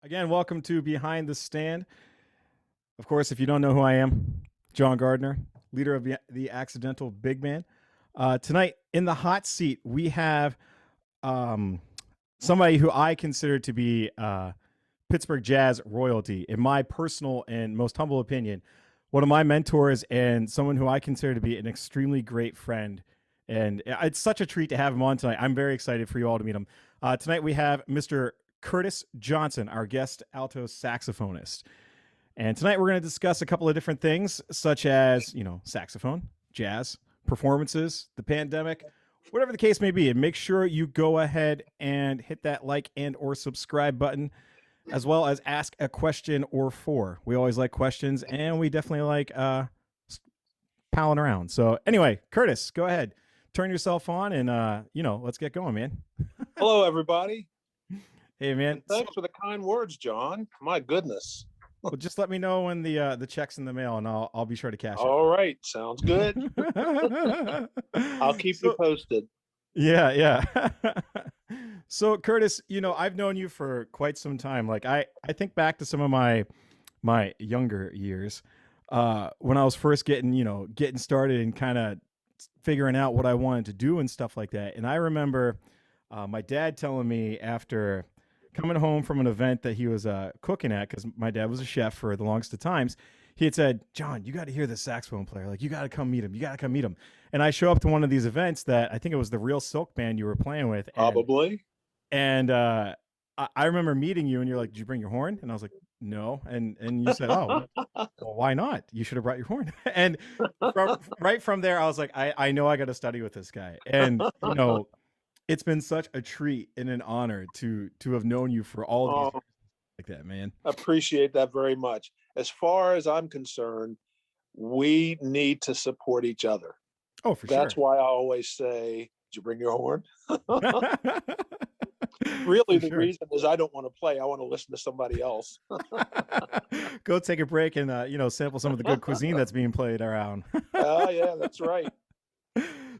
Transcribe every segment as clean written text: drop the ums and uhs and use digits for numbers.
Again, welcome to Behind the Stand. Of course, if you don't know who I am, John Gardner, leader of the Accidental Big Band. Tonight, in the hot seat, we have um, somebody who I consider to be Pittsburgh Jazz royalty, in my personal and most humble opinion, one of my mentors and someone who I consider to be an extremely great friend. And it's such a treat to have him on tonight. I'm very excited for you all to meet him. Tonight, we have Mr. Curtis Johnson, our guest alto saxophonist. And tonight we're going to discuss a couple of different things, such as, saxophone, jazz, performances, the pandemic, whatever the case may be. And make sure you go ahead and hit that like and or subscribe button, as well as ask a question or four. We always like questions, and we definitely like palling around. So anyway, Curtis, go ahead. Turn yourself on and, let's get going, man. Hello, everybody. Hey, man. And thanks for the kind words, John. My goodness. Well, just let me know when the check's in the mail, and I'll be sure to cash it. All right, sounds good. I'll keep you posted. Yeah. So, Curtis, I've known you for quite some time. Like I think back to some of my younger years, when I was first getting started and kind of figuring out what I wanted to do and stuff like that. And I remember my dad telling me, after coming home from an event that he was cooking at, because my dad was a chef for the longest of times, he had said, "John, you got to hear this saxophone player. Like, you got to come meet him. You got to come meet him." And I show up to one of these events that I think it was the Real Silk Band you were playing with. Probably. And I remember meeting you, and you're like, "Did you bring your horn?" And I was like, "No." And you said, "Oh, well, why not? You should have brought your horn." And right from there, I was like, I know I got to study with this guy. And, it's been such a treat and an honor to have known you for all these years like that, man. Appreciate that very much. As far as I'm concerned, we need to support each other. Oh, for That's sure. why I always say, "Did you bring your horn?" Really, For the sure. reason is I don't want to play. I want to listen to somebody else. Go take a break and sample some of the good cuisine that's being played around. Oh, yeah, that's right.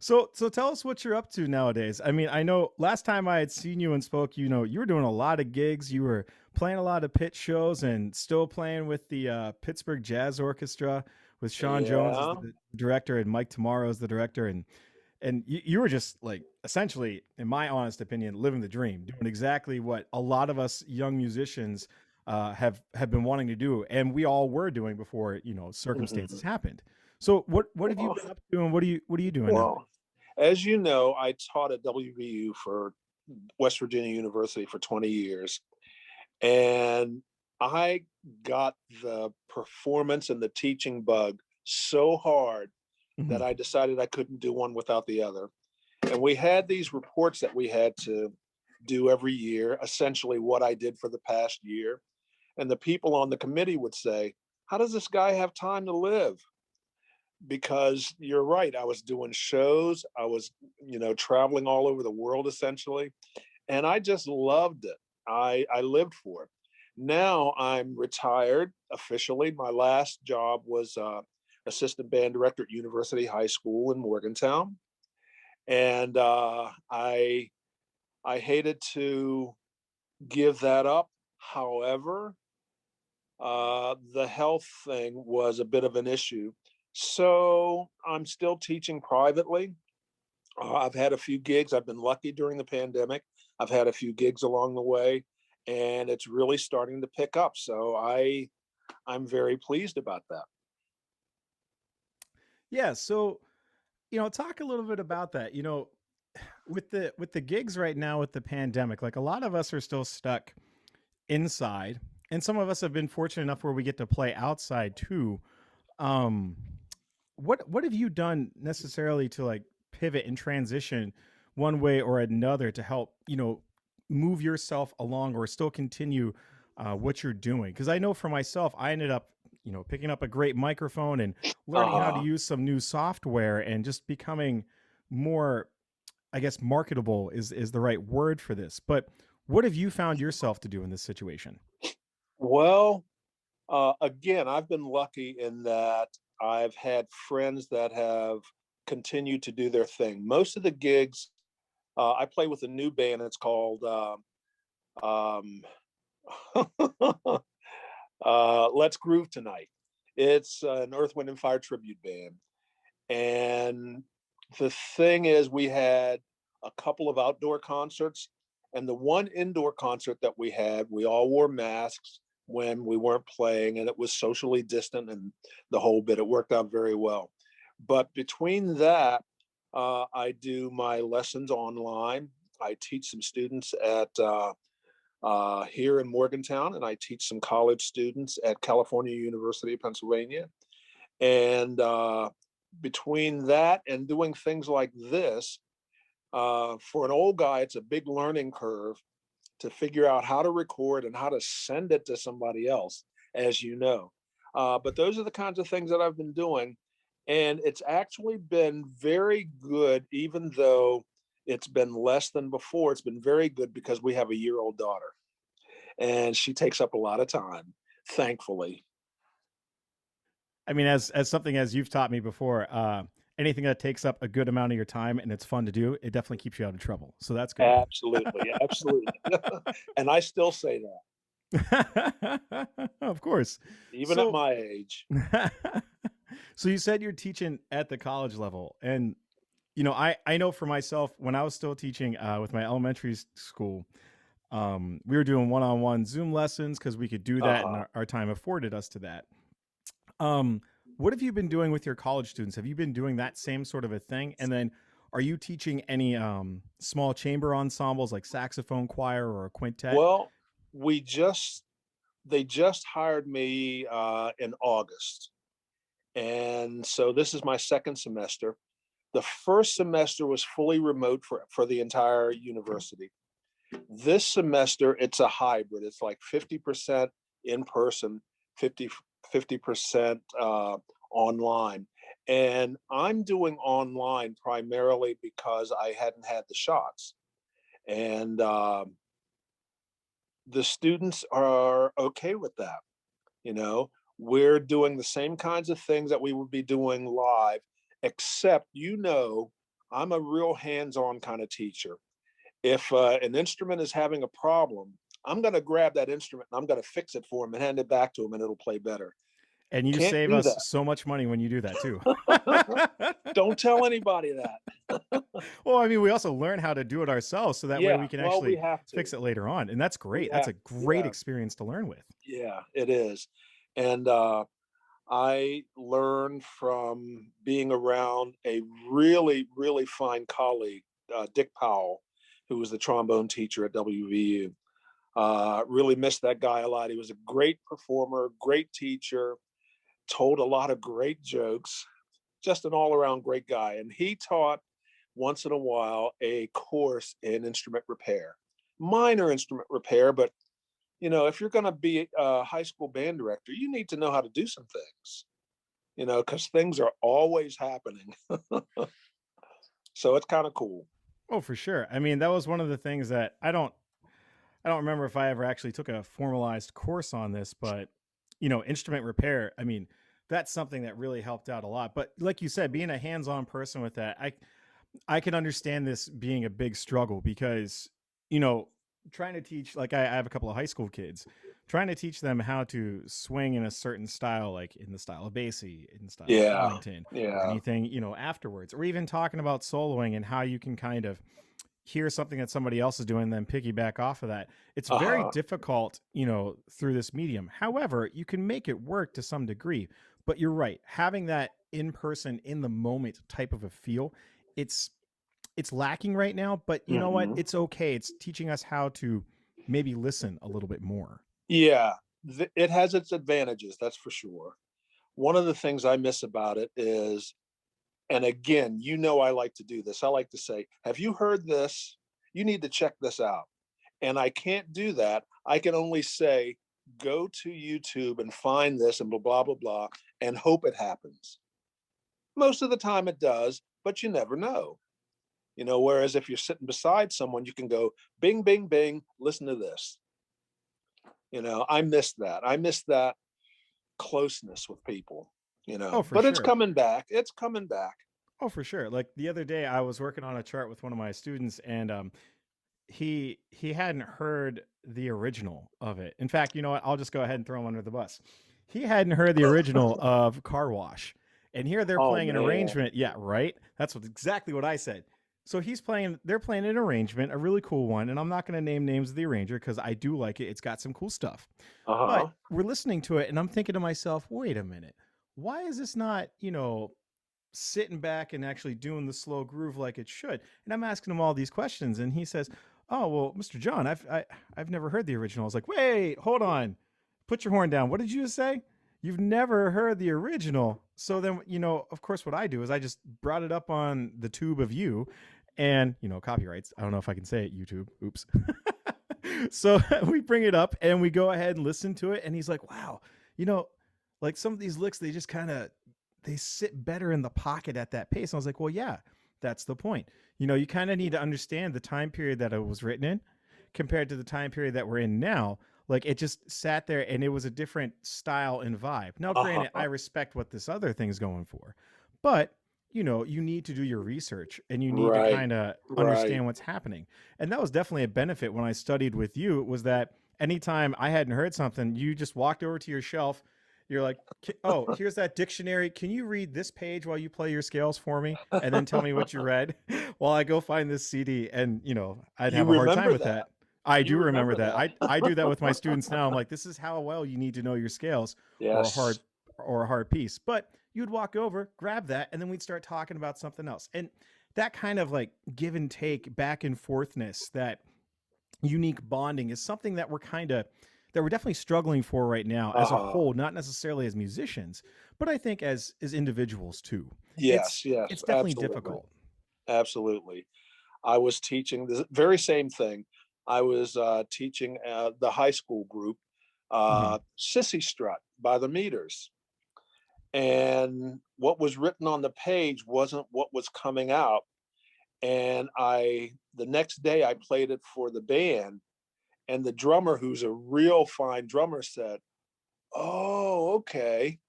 So tell us what you're up to nowadays. I mean, I know last time I had seen you and spoke, you were doing a lot of gigs. You were playing a lot of pit shows and still playing with the Pittsburgh Jazz Orchestra with Sean Jones as Yeah. the director and Mike Tamaro as the director. And you were just, like, essentially, in my honest opinion, living the dream, doing exactly what a lot of us young musicians have been wanting to do, and we all were doing before circumstances Mhm. happened. So what have you been up to, and what are you doing now? Well, as you know, I taught at WVU for West Virginia University for 20 years. And I got the performance and the teaching bug so hard Hmm. that I decided I couldn't do one without the other. And we had these reports that we had to do every year, essentially what I did for the past year. And the people on the committee would say, "How does this guy have time to live?" Because you're right, I was doing shows, I was, traveling all over the world essentially, and I just loved it. I lived for it. Now I'm retired officially. My last job was assistant band director at University High School in Morgantown, and I hated to give that up. However, the health thing was a bit of an issue. So I'm still teaching privately. I've had a few gigs. I've been lucky during the pandemic. I've had a few gigs along the way, and it's really starting to pick up. So I'm very pleased about that. Yeah. So talk a little bit about that. With the gigs right now with the pandemic, like, a lot of us are still stuck inside, and some of us have been fortunate enough where we get to play outside too. Um, what have you done necessarily to, like, pivot and transition one way or another to help move yourself along or still continue what you're doing? Because I know for myself, I ended up picking up a great microphone and learning how to Uh, use some new software and just becoming more, I guess, marketable is the right word for this. But what have you found yourself to do in this situation? well, again, I've been lucky in that I've had friends that have continued to do their thing. Most of the gigs, I play with a new band. It's called um, Let's Groove Tonight. It's an Earth, Wind, and Fire tribute band. And the thing is, we had a couple of outdoor concerts, and the one indoor concert that we had, we all wore masks when we weren't playing, and it was socially distant and the whole bit. It worked out very well. But between that, I do my lessons online. I teach some students at here in Morgantown, and I teach some college students at California University of Pennsylvania. And between that and doing things like this, for an old guy, it's a big learning curve to figure out how to record and how to send it to somebody else, as you know. But those are the kinds of things that I've been doing. And it's actually been very good, even though it's been less than before. It's been very good because we have a year-old daughter, and she takes up a lot of time, thankfully. I mean, as something as you've taught me before, anything that takes up a good amount of your time and it's fun to do, it definitely keeps you out of trouble. So that's good. Absolutely, absolutely. And I still say that. Of course. Even at my age. So you said you're teaching at the college level. And, you know, I know for myself, when I was still teaching with my elementary school, we were doing one-on-one Zoom lessons because we could do that, and our time afforded us to that. What have you been doing with your college students? Have you been doing that same sort of a thing? And then are you teaching any small chamber ensembles like saxophone choir or a quintet? Well, they just hired me in August. And so this is my second semester. The first semester was fully remote for the entire university. This semester, it's a hybrid. It's like 50% in person, 50% online. And I'm doing online primarily because I hadn't had the shots. And the students are okay with that. You know, we're doing the same kinds of things that we would be doing live, except, you know, I'm a real hands-on kind of teacher. If an instrument is having a problem, I'm going to grab that instrument and I'm going to fix it for him and hand it back to him, and it'll play better. And you Can't save do us that. so much money when you do that too. Don't tell anybody that. Well, I mean, we also learn how to do it ourselves, so that way we can actually fix it later on. And that's great. That's a great experience to learn with. Yeah, it is. And I learned from being around a really, really fine colleague, Dick Powell, who was the trombone teacher at WVU. Really missed that guy a lot. He was a great performer, great teacher, told a lot of great jokes, just an all-around great guy. And he taught once in a while a course in instrument repair, minor instrument repair. But, you know, if you're going to be a high school band director, you need to know how to do some things, you know, because things are always happening. So it's kind of cool. Oh, for sure. I mean, that was one of the things that I don't remember if I ever actually took a formalized course on this, but, you know, instrument repair, I mean, that's something that really helped out a lot. But like you said, being a hands-on person with that, I can understand this being a big struggle because, you know, trying to teach, like I have a couple of high school kids, trying to teach them how to swing in a certain style, like in the style of Basie, in the style of Ellington, or anything, you know, afterwards, or even talking about soloing and how you can kind of hear something that somebody else is doing and then piggyback off of that. It's very difficult, you know, through this medium. However, you can make it work to some degree. But you're right, having that in person, in the moment type of a feel, it's lacking right now. But you know what? It's okay. It's teaching us how to maybe listen a little bit more. Yeah, it has its advantages, that's for sure. One of the things I miss about it is, and again, you know, I like to do this. I like to say, have you heard this? You need to check this out. And I can't do that. I can only say, go to YouTube and find this and blah, blah, blah, blah, and hope it happens. Most of the time it does, but you never know. You know, whereas if you're sitting beside someone, you can go, bing, bing, bing, listen to this. You know, I miss that. I miss that closeness with people, you know, but sure. It's coming back. It's coming back. Oh, for sure. Like the other day I was working on a chart with one of my students, and he hadn't heard the original of it. In fact, you know what? I'll just go ahead and throw him under the bus. He hadn't heard the original of Car Wash, and here they're Oh playing an man. arrangement. Yeah, right. That's exactly what I said. So they're playing an arrangement, a really cool one, and I'm not going to name names of the arranger because I do like it. It's got some cool stuff. But Uh-huh. we're listening to it, and I'm thinking to myself, wait a minute, why is this not, sitting back and actually doing the slow groove like it should? And I'm asking him all these questions, and he says, "Oh well, Mr. John, I've never heard the original." I was like, "Wait, hold on, put your horn down. What did you say? You've never heard the original?" So then, of course, what I do is I just brought it up on the tube of you, and copyrights. I don't know if I can say it. YouTube. Oops. So we bring it up and we go ahead and listen to it, and he's like, "Wow, you know, like some of these licks, they just kind of they sit better in the pocket at that pace." And I was like, "Well, yeah, that's the point. You kind of need to understand the time period that it was written in compared to the time period that we're in now. Like it just sat there and it was a different style and vibe. Now, granted, I Uh-huh. respect what this other thing's going for, but you need to do your research and you need to Right. kind of Right. understand what's happening. And that was definitely a benefit when I studied with you, was that anytime I hadn't heard something, you just walked over to your shelf. You're like, "Oh, here's that dictionary. Can you read this page while you play your scales for me and then tell me what you read while I go find this CD?" And, I'd You have a hard time remember with that. that. I You do remember remember that. that. I do that with my students now. I'm like, this is how well you need to know your scales or a hard Yes. or a hard piece. But you'd walk over, grab that, and then we'd start talking about something else. And that kind of like give and take, back and forthness, that unique bonding is something that we're definitely struggling for right now as a Uh-huh. whole, not necessarily as musicians, but I think as individuals too. Yes, It's yes, it's definitely absolutely. difficult. Absolutely. I was teaching the very same thing. I was teaching the high school group, Hmm. Sissy Strut by the Meters. And what was written on the page wasn't what was coming out. And the next day, I played it for the band. And the drummer, who's a real fine drummer, said, "Oh, okay,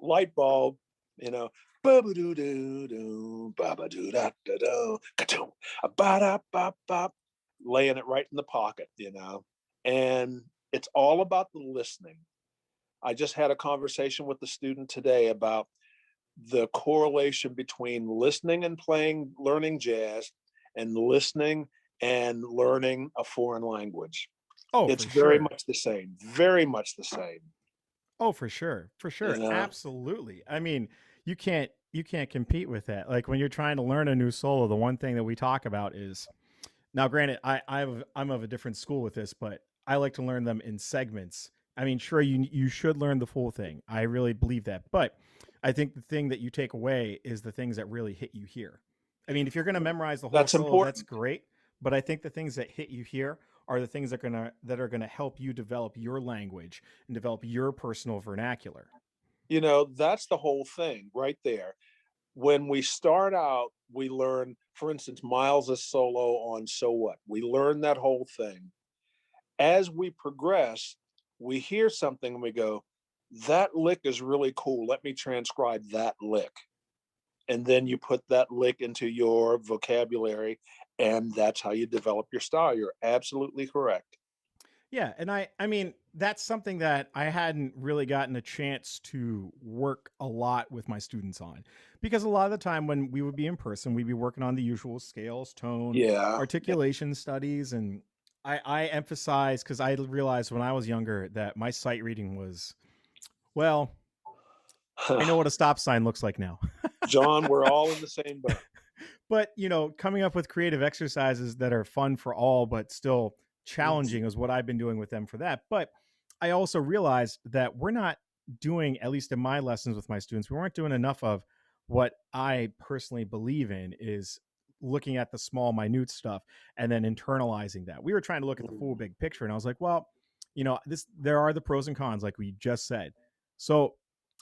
light bulb, you know, ba-ba-doo-doo-doo, ba-ba-doo-da-da-doo, ka-toom, ba-da-ba-ba," laying it right in the pocket. And it's all about the listening. I just had a conversation with the student today about the correlation between listening and playing, learning jazz, and listening and learning a foreign language. Oh, It's for very sure. much the same, very much the same, Oh, for sure. For you sure. know. Absolutely. I mean, you can't compete with that. Like when you're trying to learn a new solo, the one thing that we talk about is, now granted, I'm of a different school with this, but I like to learn them in segments. I mean, sure, you should learn the full thing. I really believe that. But I think the thing that you take away is the things that really hit you here. I mean, if you're going to memorize the whole That's solo, that's important. great, but I think the things that hit you here are the things that are going to help you develop your language and develop your personal vernacular. That's the whole thing right there. When we start out, we learn, for instance, Miles's solo on So What. We learn that whole thing. As we progress, we hear something and we go, that lick is really cool. Let me transcribe that lick. And then you put that lick into your vocabulary, and that's how you develop your style. You're absolutely correct. Yeah, and I mean, that's something that I hadn't really gotten a chance to work a lot with my students on, because a lot of the time when we would be in person, we'd be working on the usual scales, tone, Yeah. articulation studies, and I emphasize, because I realized when I was younger that my sight reading was, well, I know what a stop sign looks like now. John, we're all in the same boat. But coming up with creative exercises that are fun for all but still Mhm. challenging is what I've been doing with them for that. But I also realized that we're not doing, at least in my lessons with my students, we weren't doing enough of what I personally believe in, is looking at the small minute stuff and then internalizing that. We were trying to look at the full Mhm. big picture, and I was like, well, this there are the pros and cons, like we just said. So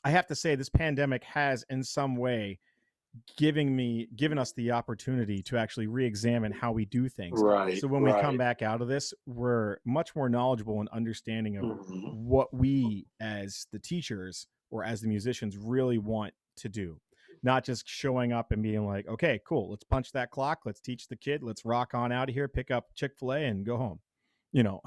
I have to say, this pandemic has in some way given us the opportunity to actually re-examine how we do things, Right, so when we come right. back out of this, we're much more knowledgeable and understanding of Mhm. what we as the teachers or as the musicians really want to do. not just showing up and being like, okay, cool, let's punch that clock, let's teach the kid, let's rock on out of here, pick up Chick-fil-A and go home, you know.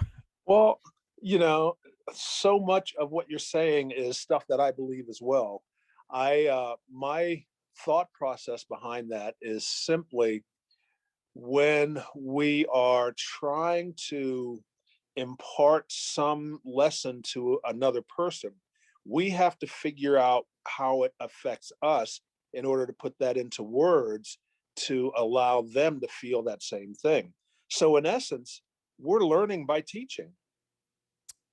Well, you know, so much of what you're saying is stuff that I believe as well. My thought process behind that is simply when we are trying to impart some lesson to another person, we have to figure out how it affects us in order to put that into words to allow them to feel that same thing. So in essence, we're learning by teaching.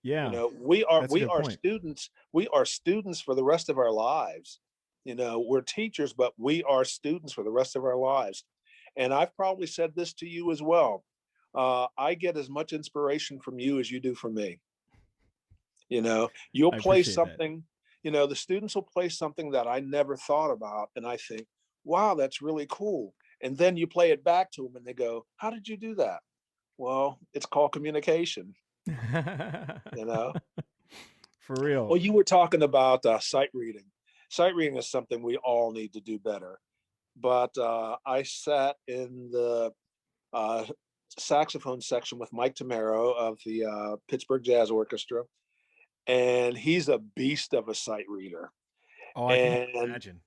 You Yeah, know, we are that's a we good are point. students, we are students for the rest of our lives. You know, we're teachers, but we are students for the rest of our lives. And I've probably said this to you as well. I get as much inspiration from you as you do from me. You know, you'll I play appreciate that. something, you know, the students will play something that I never thought about. And I think, wow, that's really cool. And then you play it back to them and they go, how did you do that? Well, it's called communication, you know? For real. Well, you were talking about sight reading. Sight reading is something we all need to do better. But I sat in the uh, saxophone section with Mike Tamaro of the Pittsburgh Jazz Orchestra, and he's a beast of a sight reader. Oh, I can only And imagine.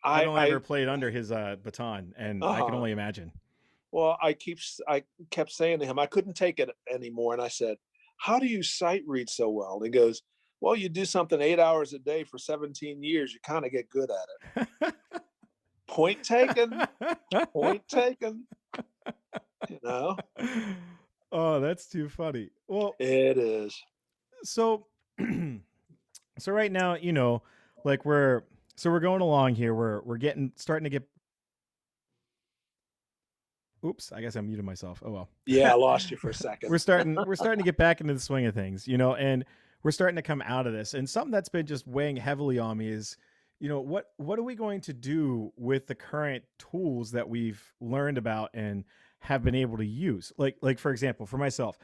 I've I, only ever I, played under his baton, and I can uh, only imagine. well, I kept saying to him, I couldn't take it anymore, and I said, "How do you sight read so well?" And he goes, "Well, you do something 8 hours a day for 17 years, you kind of get good at it." Point taken. Point taken. You know, Oh, that's too funny. Well, it is. so so right now, like we're going along here. We're getting starting to get. Oops, I guess I muted myself. Oh Yeah, I well. lost you for a second. We're starting to get back into the swing of things, and we're starting to come out of this. And something that's been just weighing heavily on me is, what are we going to do with the current tools that we've learned about and have been able to use? Like for example, for myself,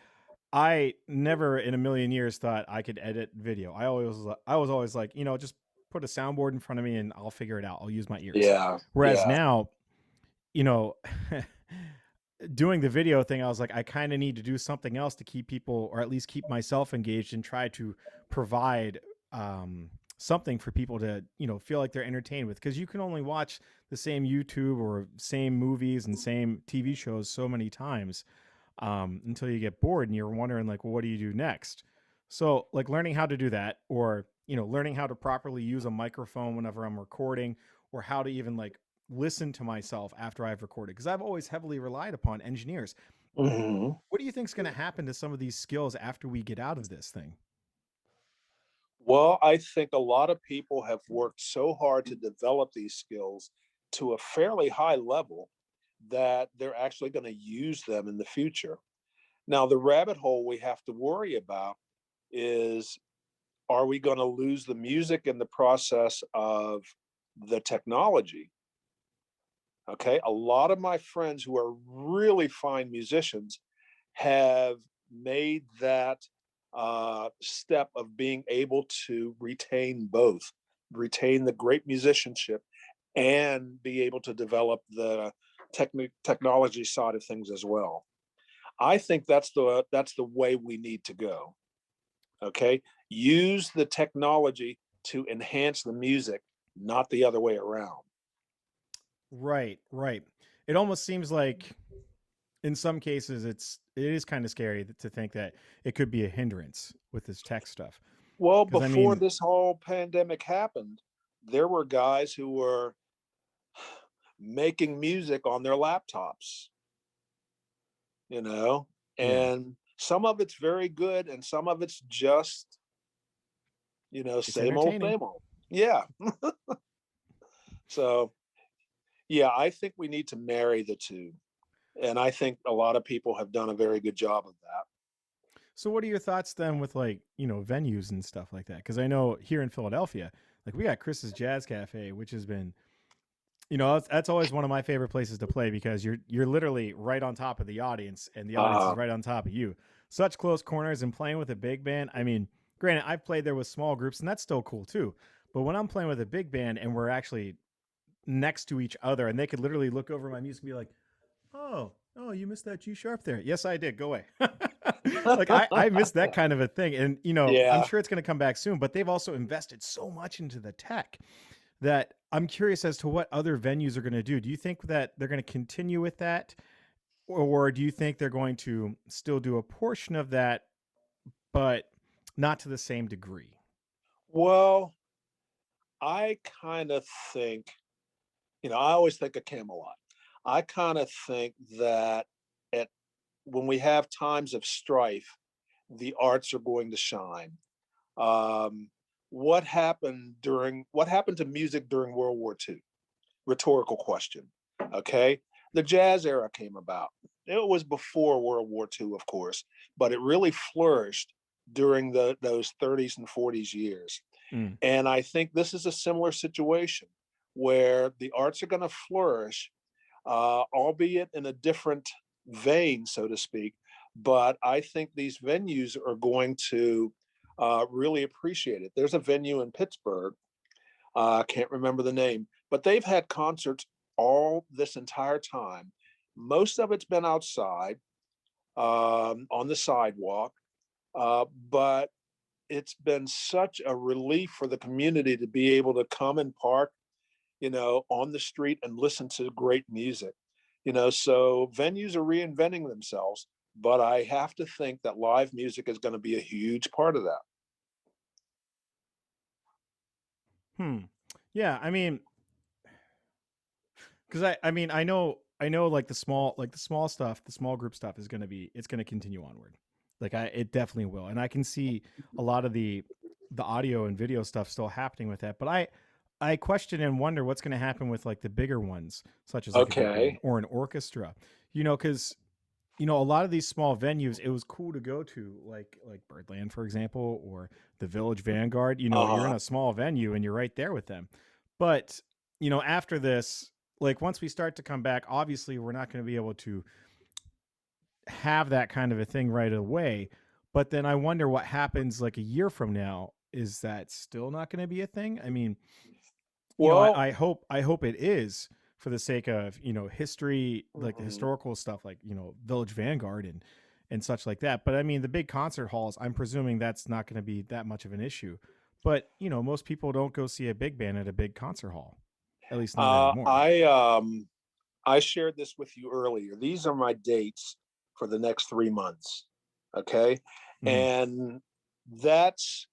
I never in a million years thought I could edit video. I was always like, just put a soundboard in front of me and I'll figure it out. I'll use my ears. Yeah, Whereas yeah. now, you know, doing the video thing, I was like, I kind of need to do something else to keep people, or at least keep myself engaged and try to provide something for people to, feel like they're entertained with. Because you can only watch the same YouTube or same movies and same TV shows so many times until you get bored and you're wondering, like, well, what do you do next? So, like, learning how to do that, or, learning how to properly use a microphone whenever I'm recording, or how to even like listen to myself after I've recorded, because I've always heavily relied upon engineers. Mhm. What do you think is going to happen to some of these skills after we get out of this thing? Well, I think a lot of people have worked so hard to develop these skills to a fairly high level that they're actually going to use them in the future. Now, the rabbit hole we have to worry about is, are we going to lose the music in the process of the technology? Okay. A lot of my friends who are really fine musicians have made that step of being able to retain both, retain the great musicianship and be able to develop the technology side of things as well. I think that's the way we need to go. Okay, use the technology to enhance the music, not the other way around. Right, right. It almost seems like in some cases it is kind of scary to think that it could be a hindrance with this tech stuff. Well, Because I before mean, this whole pandemic happened, there were guys who were making music on their laptops, you know, yeah, and some of it's very good and some of it's just, it's same old, entertaining. same old. Yeah. So, yeah, I think we need to marry the two. And I think a lot of people have done a very good job of that. So what are your thoughts then with, like, venues and stuff like that? Because I know here in Philadelphia, like, we got Chris's Jazz Cafe, which has been, that's always one of my favorite places to play, because you're literally right on top of the audience and the audience is Uh, right on top of you. Such close corners, and playing with a big band. I mean, granted, I've played there with small groups and that's still cool too. But when I'm playing with a big band and we're actually next to each other, and they could literally look over my music and be like, oh, you missed that G sharp there. Yes, I did. Go away. Like I missed that kind of a thing. And, I'm Yeah. sure it's going to come back soon, but they've also invested so much into the tech that I'm curious as to what other venues are going to do. Do you think that they're going to continue with that? Or do you think they're going to still do a portion of that, but not to the same degree? Well, I kind of think, I always think of Camelot. I kind of think that at when we have times of strife, the arts are going to shine. Um, what happened to music during World War II? Rhetorical question. Okay. The jazz era came about. It was before World War II, of course, but it really flourished during those 30s and 40s years. Mm. And I think this is a similar situation where the arts are going to flourish, albeit in a different vein, so to speak. But I think these venues are going to really appreciate it. There's a venue in Pittsburgh, I can't remember the name, but they've had concerts all this entire time. Most of it's been outside on the sidewalk, but it's been such a relief for the community to be able to come and park, on the street and listen to great music. So venues are reinventing themselves, but I have to think that live music is going to be a huge part of that. Hmm. Yeah, I mean, because I mean, I know like the small stuff, the small group stuff it's going to continue onward. Like it definitely will. And I can see a lot of the audio and video stuff still happening with that. But I question and wonder what's going to happen with like the bigger ones, such as like a big band Okay. or an orchestra. Because a lot of these small venues, it was cool to go to, like Birdland, for example, or the Village Vanguard. You're in Uh-huh. a small venue and you're right there with them. But after this, like once we start to come back, obviously we're not going to be able to have that kind of a thing right away. But then I wonder what happens like a year from now. Is that still not going to be a thing? I mean, Well, I hope it is, for the sake of history, like the mhm. historical stuff, like Village Vanguard and such like that. But I mean, the big concert halls, I'm presuming that's not going to be that much of an issue. But most people don't go see a big band at a big concert hall, at least not uh, anymore. I um, I shared this with you earlier. These are my dates for the next 3 months. Okay. Hmm. And that's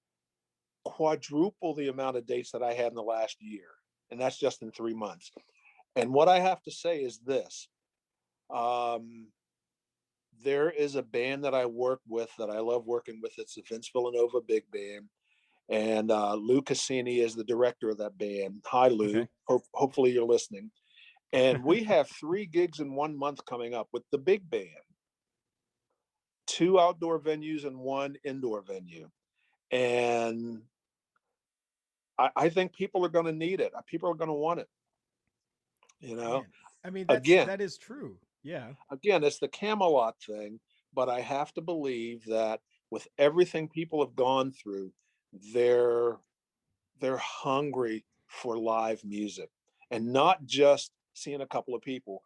quadruple the amount of dates that I had in the last year. And that's just in 3 months. And what I have to say is this, um, there is a band that I work with that I love working with. It's the Vince Villanova Big Band. And Lou Cassini is the director of that band. Hi, Okay. Lou. Hopefully you're listening. And we have 3 gigs in 1 month coming up with the big band, 2 outdoor venues and 1 indoor venue. And I think people are going to need it. People are going to want it. You know, Man, I mean, again, that is true. Yeah. again, it's the Camelot thing, but I have to believe that with everything people have gone through, they're they're hungry for live music and not just seeing a couple of people.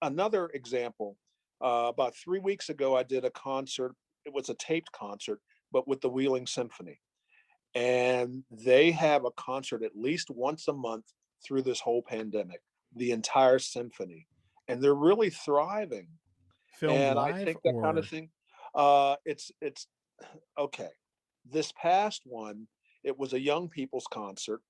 Another example, about 3 weeks ago, I did a concert. It was a taped concert, but with the Wheeling Symphony. And they have a concert at least once a month through this whole pandemic, the entire symphony. And they're really thriving. Filmed And I live think that kind of or thing, it's okay. This past one, it was a young people's concert,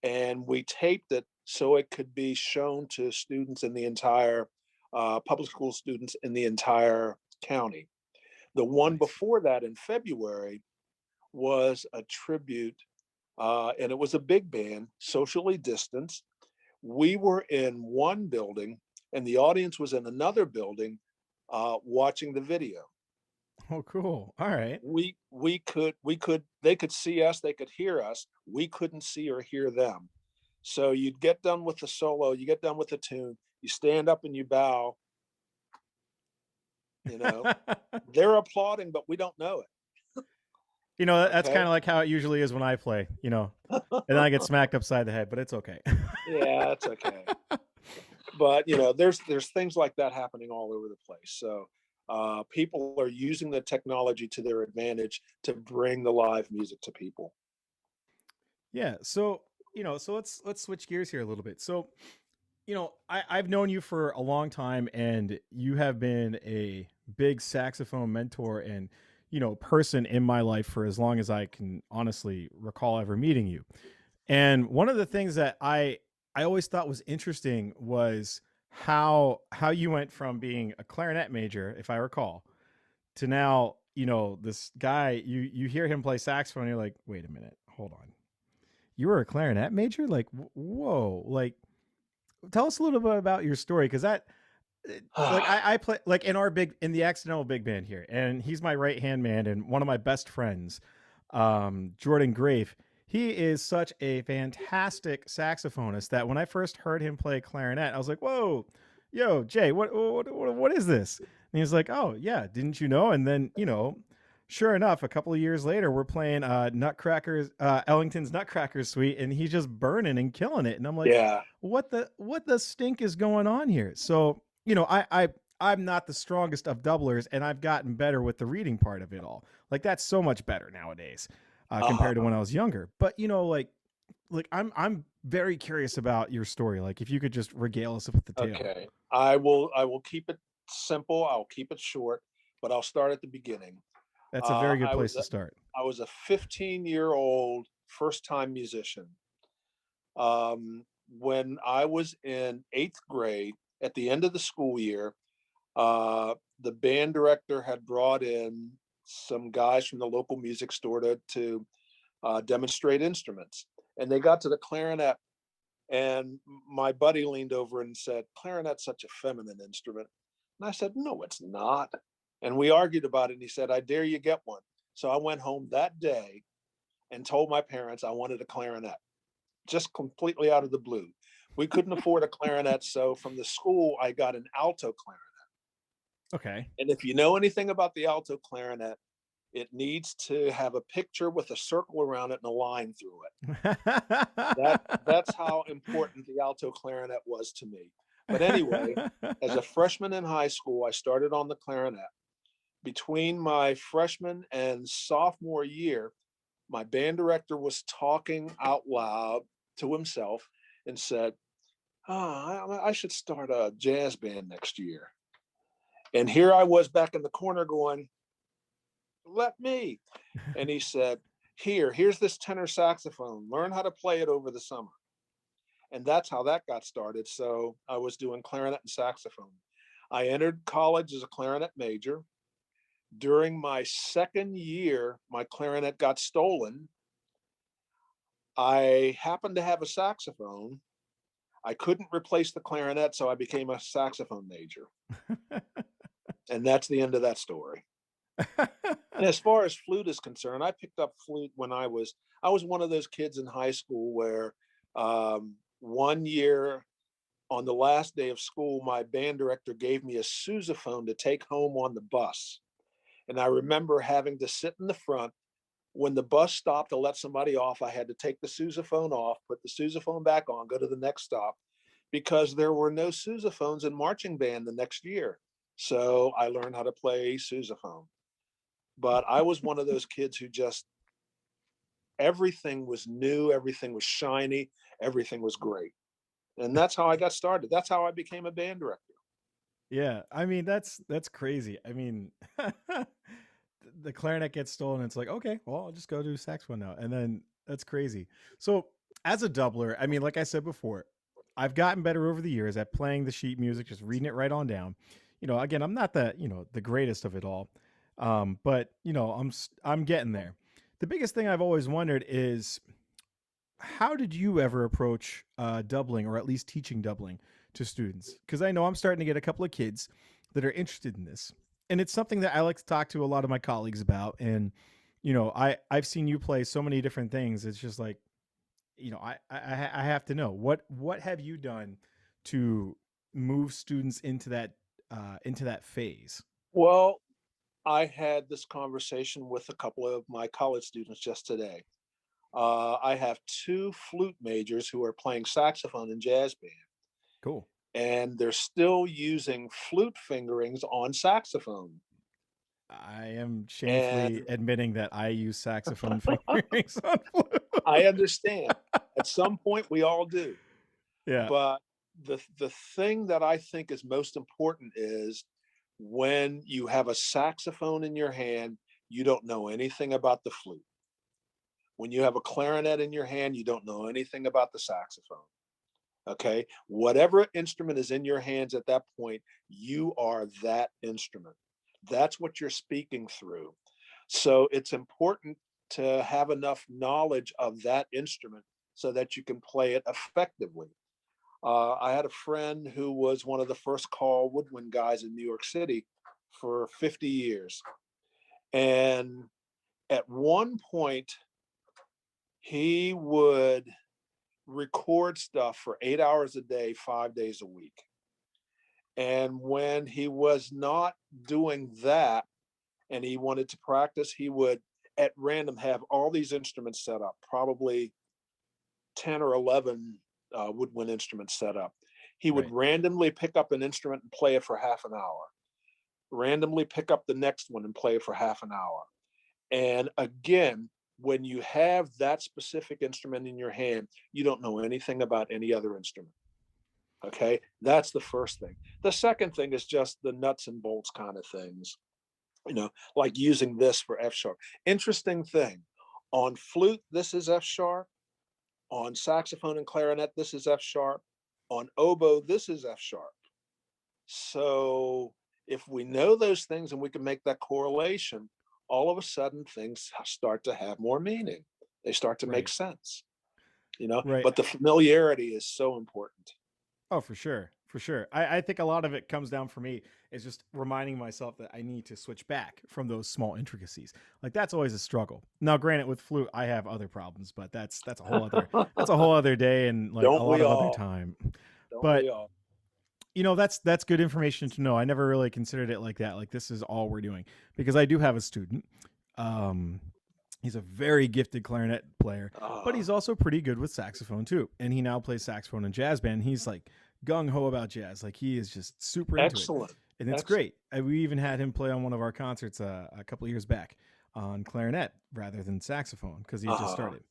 and we taped it so it could be shown to students in the entire public school students in the entire county. The one nice. before that in February was a tribute, and it was a big band, socially distanced. We were in one building, and the audience was in another building watching the video. Oh, cool. All right. We could they could see us, they could hear us, we couldn't see or hear them. So you'd get done with the solo, you get done with the tune, you stand up and you bow, you know they're applauding but we don't know it. That's kind Okay. of like how it usually is when I play, and then I get smacked upside the head, but it's okay. Yeah, it's okay. But there's things like that happening all over the place. So people are using the technology to their advantage to bring the live music to people. Yeah. So let's switch gears here a little bit. So, I've known you for a long time, and you have been a big saxophone mentor and, person in my life for as long as I can honestly recall ever meeting you. And one of the things that I always thought was interesting was how you went from being a clarinet major, if I recall, to now, this guy, you hear him play saxophone and you're like, wait a minute, hold on. You were a clarinet major? Like, whoa. Like, tell us a little bit about your story, because like I play like in the accidental big band here, and he's my right hand man and one of my best friends, Jordan Grafe. He is such a fantastic saxophonist that when I first heard him play clarinet, I was like, "Whoa, yo, Jay, what is this?" And he's like, "Oh yeah, didn't you know?" And then sure enough, a couple of years later, we're playing Nutcrackers, Ellington's Nutcracker Suite, and he's just burning and killing it. And I'm like, yeah. what the stink is going on here? So I'm not the strongest of doublers, and I've gotten better with the reading part of it all. Like that's so much better nowadays compared to Uh-huh. when I was younger. But I'm very curious about your story. Like if you could just regale us with the tale. Okay. I will keep it simple. I'll keep it short, but I'll start at the beginning. That's a Uh, very good I place was to a, start. I was a 15-year-old first-time musician. When I was in eighth grade, at the end of the school year, the band director had brought in some guys from the local music store to demonstrate instruments, and they got to the clarinet. And my buddy leaned over and said, "Clarinet's such a feminine instrument." And I said, "No, it's not." And we argued about it. And he said, "I dare you get one." So I went home that day and told my parents I wanted a clarinet, just completely out of the blue. We couldn't afford a clarinet. So from the school, I got an alto clarinet. Okay. And if you know anything about the alto clarinet, it needs to have a picture with a circle around it and a line through it. That's how important the alto clarinet was to me. But anyway, as a freshman in high school, I started on the clarinet. Between my freshman and sophomore year, my band director was talking out loud to himself and said, I should start a jazz band next year. And here I was back in the corner going, let me. And he said, here's this tenor saxophone. Learn how to play it over the summer. And that's how that got started. So I was doing clarinet and saxophone. I entered college as a clarinet major. During my second year, my clarinet got stolen. I happened to have a saxophone. I couldn't replace the clarinet, so I became a saxophone major. And that's the end of that story. And as far as flute is concerned, I picked up flute when I was one of those kids in high school where one year on the last day of school, my band director gave me a sousaphone to take home on the bus. And I remember having to sit in the front. When the bus stopped to let somebody off, I had to take the sousaphone off, put the sousaphone back on, go to the next stop, because there were no sousaphones in marching band the next year. So I learned how to play sousaphone. But I was one of those kids who just, everything was new, everything was shiny, everything was great. And that's how I got started. That's how I became a band director. Yeah, I mean that's crazy. I mean, the clarinet gets stolen. It's like, okay, well, I'll just go do saxophone now, and then that's crazy. So as a doubler, I mean, like I said before, I've gotten better over the years at playing the sheet music, just reading it right on down. Again, I'm not the greatest of it all, but I'm getting there. The biggest thing I've always wondered is how did you ever approach doubling, or at least teaching doubling to students? Because I know I'm starting to get a couple of kids that are interested in this, and it's something that I like to talk to a lot of my colleagues about. And I've seen you play so many different things. It's just like I have to know what have you done to move students into that phase. Well, I had this conversation with a couple of my college students just today. I have two flute majors who are playing saxophone in jazz band, Cool. and they're still using flute fingerings on saxophone. I am shamefully And admitting that I use saxophone fingerings on flute. I understand at some point we all do. Yeah. But the thing that I think is most important is when you have a saxophone in your hand, you don't know anything about the flute. When you have a clarinet in your hand, you don't know anything about the saxophone. Okay. Whatever instrument is in your hands at that point, you are that instrument. That's what you're speaking through. So it's important to have enough knowledge of that instrument so that you can play it effectively. I had a friend who was one of the first call woodwind guys in New York City for 50 years. And at one point, he would record stuff for 8 hours a day, 5 days a week. And when he was not doing that and he wanted to practice, he would at random have all these instruments set up, probably 10 or 11 woodwind instruments set up. He would Right. randomly pick up an instrument and play it for half an hour, randomly pick up the next one and play it for half an hour. And again, when you have that specific instrument in your hand, you don't know anything about any other instrument. Okay, that's the first thing. The second thing is just the nuts and bolts kind of things, like using this for F sharp. Interesting thing, on flute, this is F sharp. On saxophone and clarinet, this is F sharp. On oboe, this is F sharp. So if we know those things and we can make that correlation, all of a sudden things start to have more meaning. They start to make Right. sense, Right. but the familiarity is so important. Oh, for sure. For sure. I think a lot of it comes down for me is just reminding myself that I need to switch back from those small intricacies. Like that's always a struggle. Now, granted, with flute, I have other problems, but that's a whole other that's a whole other day and like a Don't lot we of other all? time. Don't But we all? that's good information to know. I never really considered it like that. Like this is all we're doing because I do have a student. Um, he's a very gifted clarinet player, but Uh, he's also pretty good with saxophone too. And he now plays saxophone in jazz band. He's like gung ho about jazz. Like he is just super into it, Excellent. and it's Excellent. great. And we even had him play on one of our concerts a couple of years back on clarinet rather than saxophone because he had just Uh, started.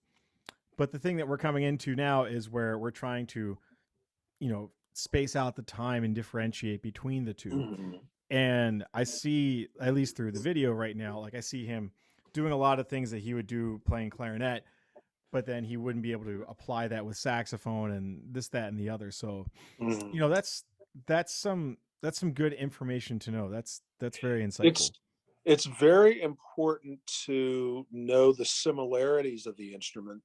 But the thing that we're coming into now is where we're trying to, space out the time and differentiate between the two. mhm. And I see, at least through the video right now, like I see him doing a lot of things that he would do playing clarinet, but then he wouldn't be able to apply that with saxophone and this, that, and the other. So, Mhm. that's some good information to know. That's very It's insightful. it's very important to know the similarities of the instrument,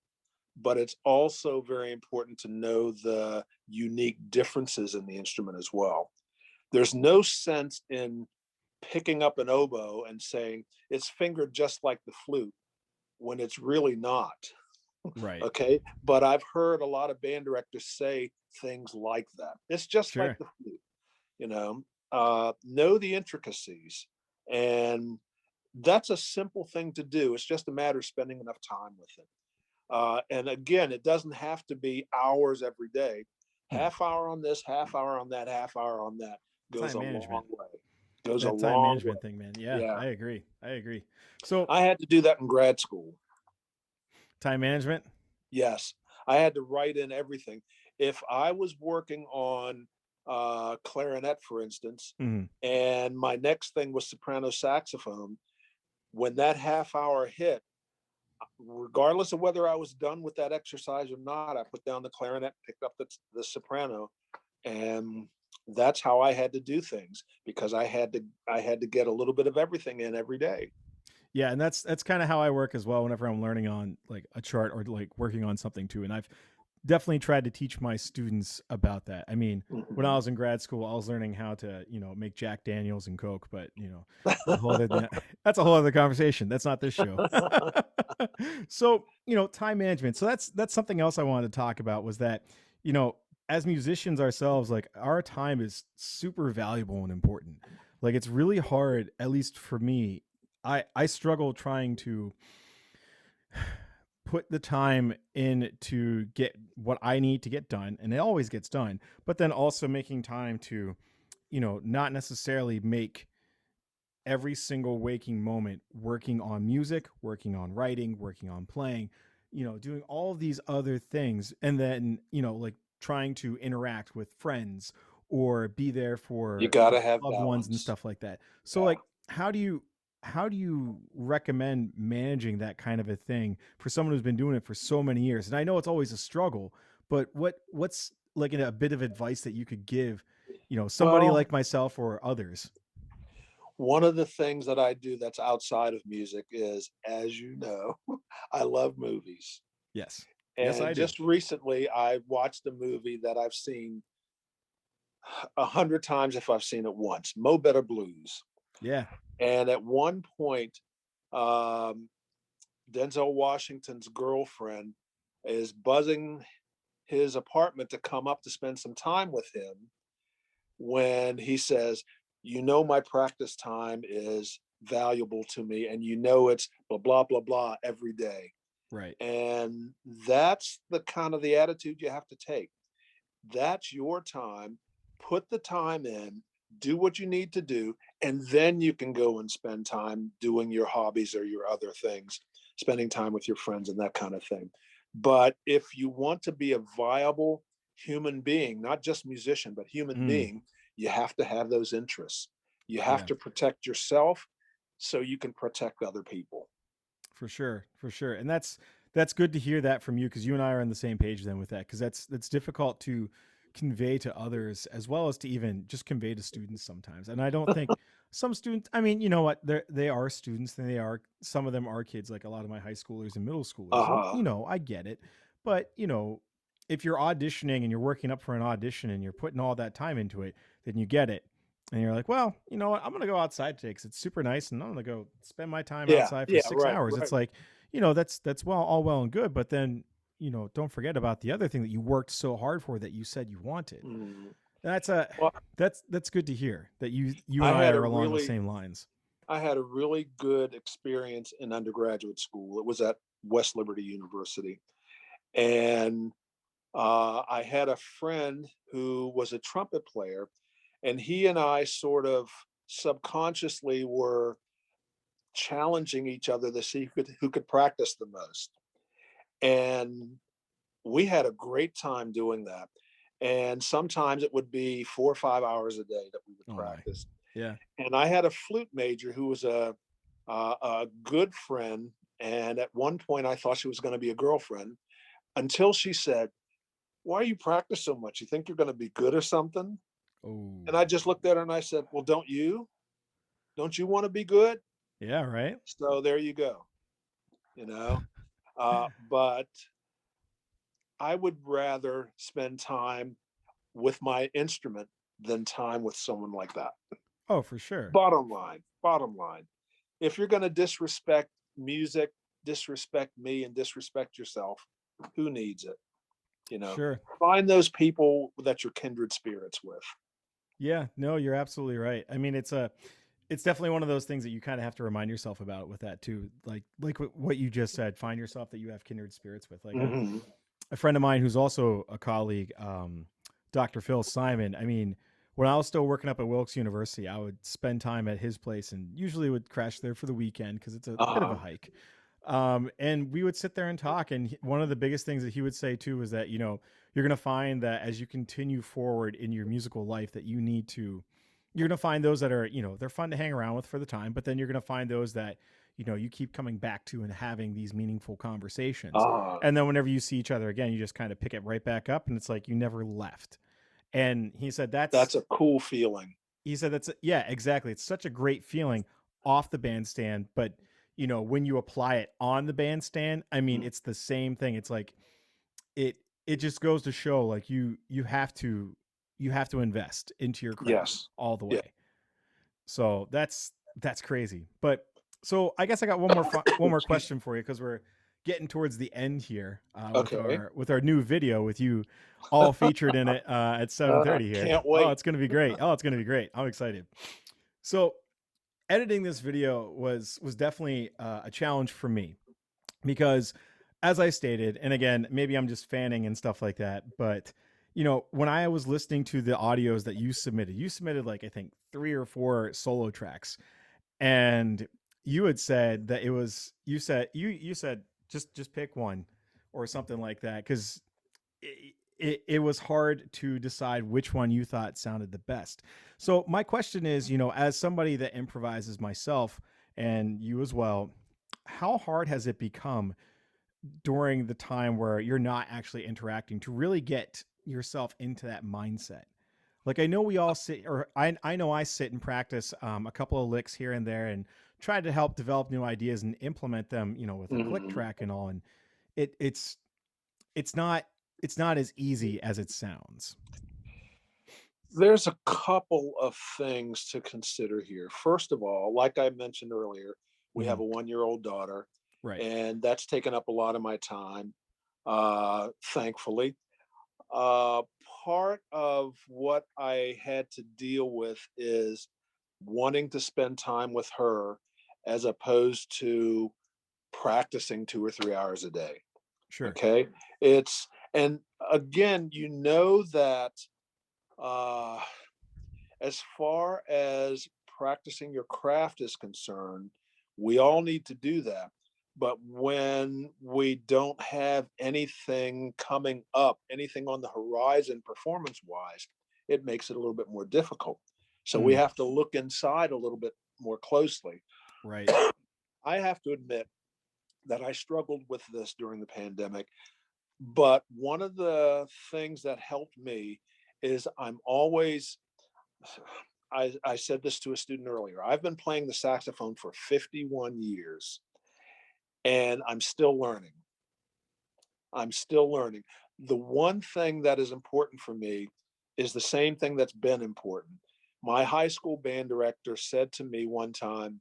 but it's also very important to know the unique differences in the instrument as well. There's no sense in picking up an oboe and saying it's fingered just like the flute when it's really not. Right. Okay. But I've heard a lot of band directors say things like that. It's just like Sure. the flute, know the intricacies. And that's a simple thing to do. It's just a matter of spending enough time with it. And again, it doesn't have to be hours every day. No. Half hour on this, half hour on that, half hour on that goes Time a long management. way. Goes a That time long way. management thing, man. Yeah, Yeah. I agree. I agree. So, I had to do that in grad school. time management. Yes. I had to write in everything. If I was working on clarinet, for instance, Mhm. and my next thing was soprano saxophone, when that half hour hit, regardless of whether I was done with that exercise or not, I put down the clarinet, picked up the soprano, and that's how I had to do things because I had to get a little bit of everything in every day. Yeah, and that's kind of how I work as well whenever I'm learning on like a chart or like working on something too. And I've definitely tried to teach my students about that. I mean, when I Mhm. was in grad school, I was learning how to, make Jack Daniels and Coke, but that's a whole other that's a whole other conversation. That's not this show. So, time management. So that's something else I wanted to talk about was that, you know, as musicians ourselves, like our time is super valuable and important. Like it's really hard, at least for me. I struggle trying to put the time in to get what I need to get done, and it always gets done, but then also making time to, not necessarily make every single waking moment working on music, working on writing, working on playing, doing all of these other things. And then, like trying to interact with friends or be there You for, got to have loved ones and balance. stuff like that. So Yeah. like, how do you recommend managing that kind of a thing for someone who's been doing it for so many years? And I know it's always a struggle, but what's like a bit of advice that you could give, somebody Well, like myself or others? one of the things that I do that's outside of music is, as you know, I love movies. Yes. Yes, And I do. just recently, I watched a movie that I've seen 100 times if I've seen it once, Mo Better Blues. Yeah. And at one point, um, Denzel Washington's girlfriend is buzzing his apartment to come up to spend some time with him when he says, my practice time is valuable to me, and it's blah, blah, blah, blah every day. Right. And that's the kind of the attitude you have to take. That's your time. Put the time in, do what you need to do, and then you can go and spend time doing your hobbies or your other things, spending time with your friends and that kind of thing. But if you want to be a viable human being, not just musician, but human Mm, being, you have to have those interests. You have yeah, to protect yourself so you can protect other people. for sure, for sure. And that's good to hear that from you, because you and I are on the same page then with that, because that's difficult to convey to others as well as to even just convey to students sometimes. And I don't think some students, I mean, you know what, they are students, and they are, some of them are kids, like a lot of my high schoolers and middle schoolers. So, Uh-huh. I get it. But, if you're auditioning and you're working up for an audition and you're putting all that time into it, then you get it. And you're like, well, you know what? I'm going to go outside today because it's super nice, and I'm going to go spend my time Yeah, outside for yeah, 6 hours. It's right. like, that's all well and good. But then, don't forget about the other thing that you worked so hard for, that you said you wanted. Mm. That's Well, that's good to hear that you I and I had a are along those really same lines. I had a really good experience in undergraduate school. It was at West Liberty University. And I had a friend who was a trumpet player, and he and I sort of subconsciously were challenging each other to see who could practice the most. And we had a great time doing that. And sometimes it would be 4 or 5 hours a day that we would Oh my, practice. yeah. And I had a flute major who was a good friend. And at one point, I thought she was going to be a girlfriend until she said, "Why are you practice so much? You think you're going to be good or something?" Oh, And I just looked at her and I said, "Well, don't you? Don't you want to be good?" yeah, right. So there you go. You know, but I would rather spend time with my instrument than time with someone like that. Oh, for sure. Bottom line. If you're going to disrespect music, disrespect me, and disrespect yourself, who needs it? You know, Sure. find those people that you're kindred spirits with. Yeah, no, you're absolutely right. I mean, it's definitely one of those things that you kind of have to remind yourself about with that too. Like what you just said, find yourself that you have kindred spirits with. Like Mm-hmm. a friend of mine who's also a colleague, Dr. Phil Simon. I mean, when I was still working up at Wilkes University, I would spend time at his place and usually would crash there for the weekend because it's a bit of a Uh-huh. hike. And we would sit there and talk. And one of the biggest things that he would say too is that, you're going to find that as you continue forward in your musical life, that you're going to find those that are, they're fun to hang around with for the time, but then you're going to find those that, you keep coming back to and having these meaningful conversations. Uh-huh. And then whenever you see each other again, you just kind of pick it right back up, and it's like you never left. And That's a cool feeling. he said that's, yeah, exactly. It's such a great feeling off the bandstand, but when you apply it on the bandstand, I mean, Mm. it's the same thing. It's like it it just goes to show, like you have to invest into your craft Yes. all the Yeah. way. So that's crazy. But so I guess I got one more Excuse me. question for you, because we're getting towards the end here, with Okay. our new video with you all featured in it, at 7:30 here. Can't Oh, wait. it's gonna be great. Oh, it's gonna be great. I'm excited. So editing this video was definitely a challenge for me because, as I stated, and again, maybe I'm just fanning and stuff like that, but when I was listening to the audios that you submitted like I think 3 or 4 solo tracks, and you had said that you said just pick one or something like that because it was hard to decide which one you thought sounded the best. So my question is, as somebody that improvises myself and you as well, how hard has it become during the time where you're not actually interacting to really get yourself into that mindset? Like I know we all sit, or I know I sit and practice a couple of licks here and there, and try to help develop new ideas and implement them, with a click Mhm. track and all. And it's it's not it's not as easy as it sounds. There's a couple of things to consider here. First of all, like I mentioned earlier, we have Mhm. a 1-year-old daughter, Right. and that's taken up a lot of my time, thankfully. Part of what I had to deal with is wanting to spend time with her as opposed to practicing 2 or 3 hours a day. Sure. Okay? It's and again, that uh, as far as practicing your craft is concerned, we all need to do that. But when we don't have anything coming up, anything on the horizon performance wise, it makes it a little bit more difficult. So we Mm, have to look inside a little bit more closely. right. I have to admit that I struggled with this during the pandemic. But one of the things that helped me is I said this to a student earlier. I've been playing the saxophone for 51 years and I'm still learning. I'm still learning. The one thing that is important for me is the same thing that's been important. My high school band director said to me one time,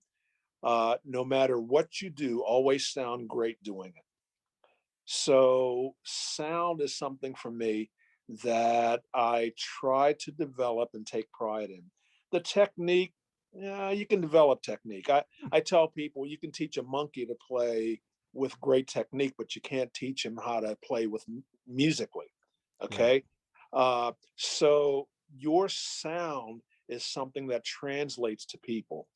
no matter what you do, always sound great doing it. So sound is something for me that I try to develop and take pride in. The technique, yeah, you can develop technique. I tell people you can teach a monkey to play with great technique, but you can't teach him how to play with musically. Right. Okay. So your sound is something that translates to people.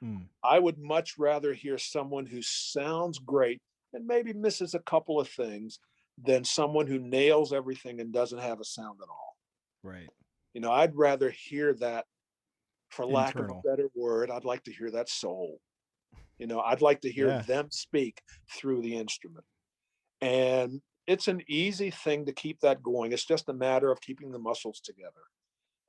Mm, I would much rather hear someone who sounds great and maybe misses a couple of things than someone who nails everything and doesn't have a sound at all. right. I'd rather hear that, for lack of a Internal. better word, I'd like to hear that soul. I'd like to hear Yeah. them speak through the instrument. And it's an easy thing to keep that going. It's just a matter of keeping the muscles together.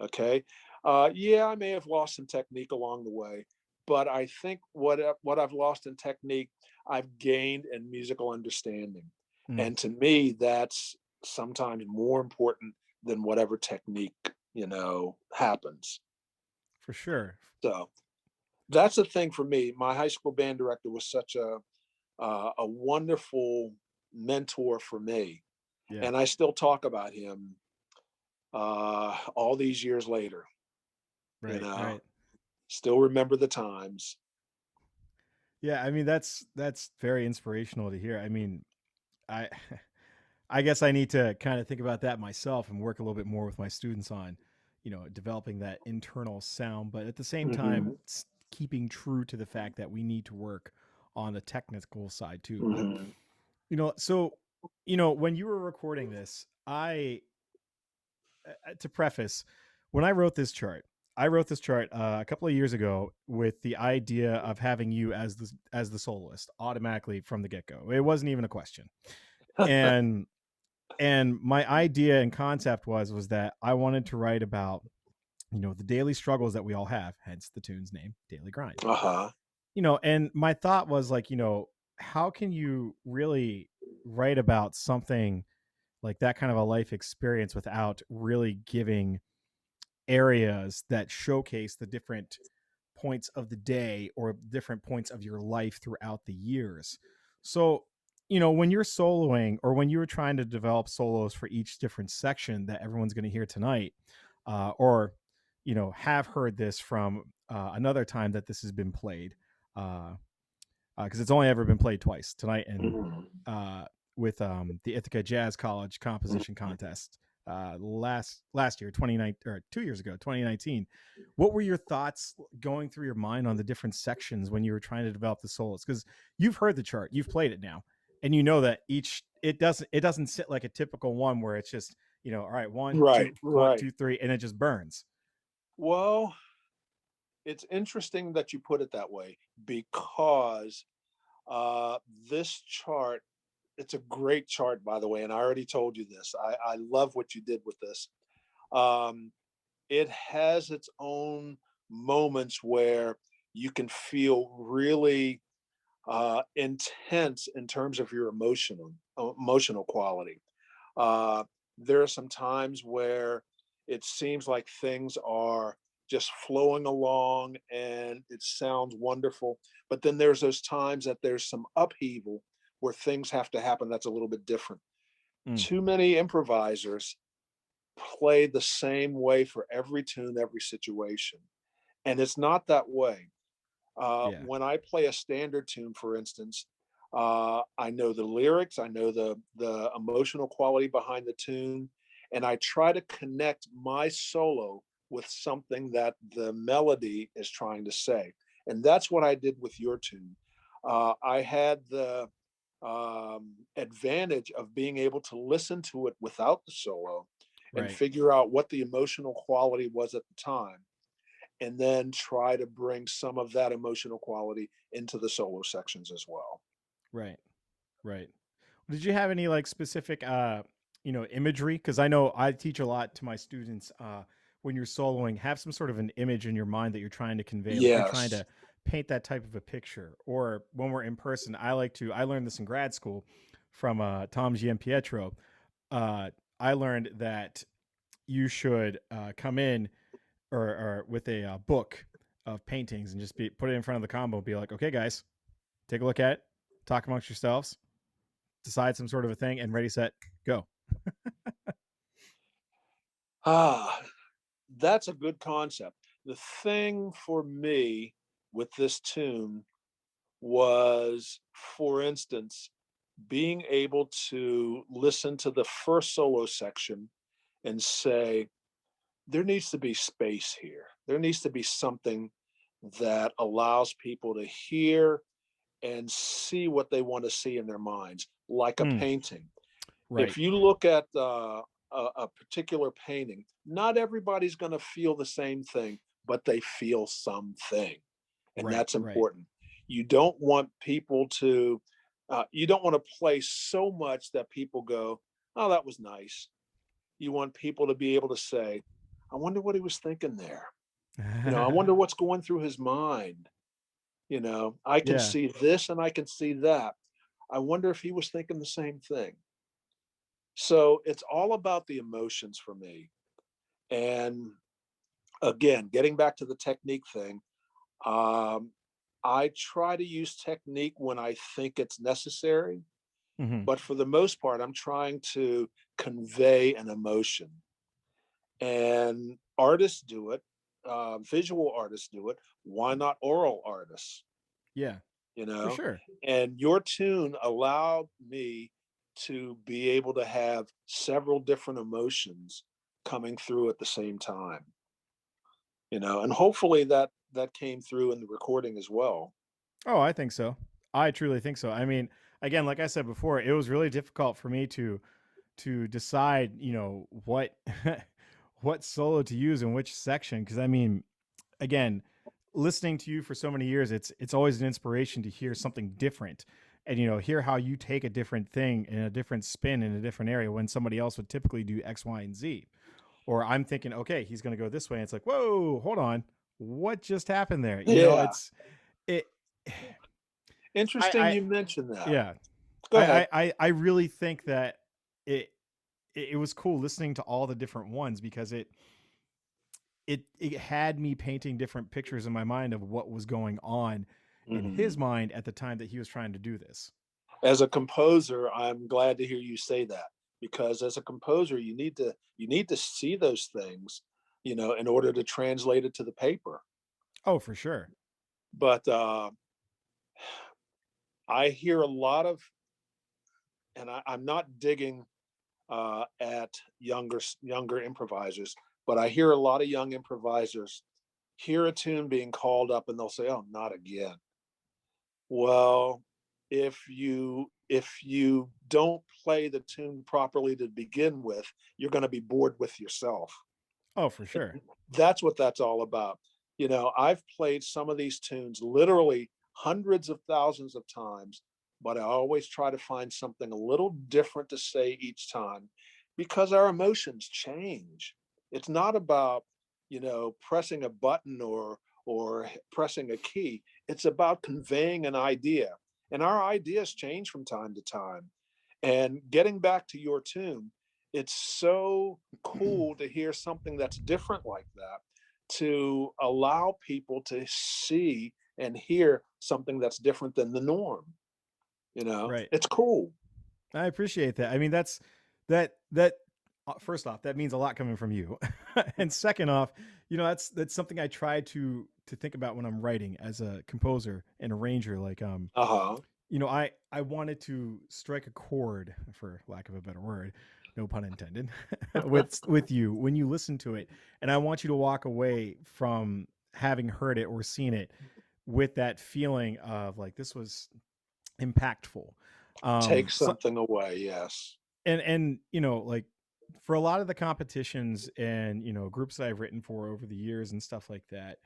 Okay. Yeah, I may have lost some technique along the way, but I think what I've lost in technique, I've gained in musical understanding. Mm, And to me, that's sometimes more important than whatever technique, happens. for sure. So that's the thing for me. My high school band director was such a wonderful mentor for me. Yeah. And I still talk about him all these years later, you Right. know. Right. Still remember the times. Yeah. I mean, that's very inspirational to hear. I mean, I I guess I need to kind of think about that myself and work a little bit more with my students on, developing that internal sound, but at the same time, Mhm, keeping true to the fact that we need to work on the technical side too. But, mhm. so, when you were recording this, to preface, when I wrote this chart a couple of years ago with the idea of having you as the soloist automatically from the get go. It wasn't even a question. And my idea and concept was that I wanted to write about the daily struggles that we all have, hence the tune's name, Daily Grind. Uh-huh. And my thought was like, how can you really write about something like that kind of a life experience without really giving areas that showcase the different points of the day or different points of your life throughout the years. So, when you're soloing or when you were trying to develop solos for each different section that everyone's going to hear tonight, or, have heard this from another time that this has been played, because it's only ever been played twice, tonight and Mhm. with the Ithaca Jazz College composition contest last year, 2019, or 2 years ago, 2019. What were your thoughts going through your mind on the different sections when you were trying to develop the solos? Because you've heard the chart, you've played it now, and you know that it doesn't sit like a typical one where it's just, all right, one, Right, two, one, right. two, three, and it just burns. Well, it's interesting that you put it that way because uh, this chart, it's a great chart, by the way, and I already told you this. I love what you did with this. Um, it has its own moments where you can feel really intense in terms of your emotional quality. Uh, there are some times where it seems like things are just flowing along and it sounds wonderful. But then there's those times that there's some upheaval where things have to happen that's a little bit different. Mm, Too many improvisers play the same way for every tune, every situation. And it's not that way. yeah. When I play a standard tune, for instance, I know the lyrics, I know the emotional quality behind the tune, and I try to connect my solo with something that the melody is trying to say. And that's what I did with your tune. I had the advantage of being able to listen to it without the solo and Right. figure out what the emotional quality was at the time, and then try to bring some of that emotional quality into the solo sections as well. Right. Right. Did you have any like specific imagery? Because I know I teach a lot to my students. When you're soloing, have some sort of an image in your mind that you're trying to convey, like you're trying Yes. to paint that type of a picture. Or when we're in person, I learned this in grad school from Tom Giampietro. uh, I learned that you should come in, or with a book of paintings, and just put it in front of the combo, be like, okay guys, take a look at it, talk amongst yourselves, decide some sort of a thing, and ready, set, go. Ah, that's a good concept. The thing for me with this tune was, for instance, being able to listen to the first solo section and say, there needs to be space here. There needs to be something that allows people to hear and see what they want to see in their minds, like a Mm, painting. If right. you look at a particular painting, not everybody's going to feel the same thing, but they feel something. And Right. that's Right. important. You don't want people to, you don't want to play so much that people go, oh, that was nice. You want people to be able to say, I wonder what he was thinking there. I wonder what's going through his mind. I can Yeah. see this and I can see that. I wonder if he was thinking the same thing. So it's all about the emotions for me. And again, getting back to the technique thing, um, I try to use technique when I think it's necessary. Hmm. But for the most part, I'm trying to convey an emotion. And artists do it, visual artists do it. Why not oral artists? Yeah, you for know sure. and your tune allowed me to be able to have several different emotions coming through at the same time, and hopefully that came through in the recording as well. Oh, I think so. I truly think so. I mean, again, like I said before, it was really difficult for me to decide, what what solo to use in which section. Because I mean, again, listening to you for so many years, it's always an inspiration to hear something different, and hear how you take a different thing in a different spin in a different area when somebody else would typically do X, Y, and Z. Or I'm thinking, okay, he's going to go this way, and it's like, whoa, hold on, what just happened there? Yeah, It. interesting I you mentioned that. Yeah, Go ahead. I really think that it it was cool listening to all the different ones, because it had me painting different pictures in my mind of what was going on in his Mhm. mind at the time that he was trying to do this. As a composer, I'm glad to hear you say that, because as a composer you need to see those things, in order to translate it to the paper. Oh, for sure. But I hear a lot of, and I'm not digging at younger improvisers, but I hear a lot of young improvisers hear a tune being called up and they'll say, "Oh, not again." Well, if you don't play the tune properly to begin with, you're going to be bored with yourself. Oh, for sure. That's what that's all about. I've played some of these tunes literally hundreds of thousands of times, but I always try to find something a little different to say each time because our emotions change. It's not about, pressing a button or pressing a key. It's about conveying an idea. And our ideas change from time to time. And getting back to your tune, it's so cool to hear something that's different like that, to allow people to see and hear something that's different than the norm. Right. It's cool. I appreciate that. I mean, that first off, that means a lot coming from you. And second off, that's something I try to think about when I'm writing as a composer and arranger. Like, Uh-huh. I wanted to strike a chord, for lack of a better word, no pun intended, with you when you listen to it, and I want you to walk away from having heard it or seen it with that feeling of like this was impactful. Take So, something away, yes. and like for a lot of the competitions and groups that I've written for over the years and stuff like that,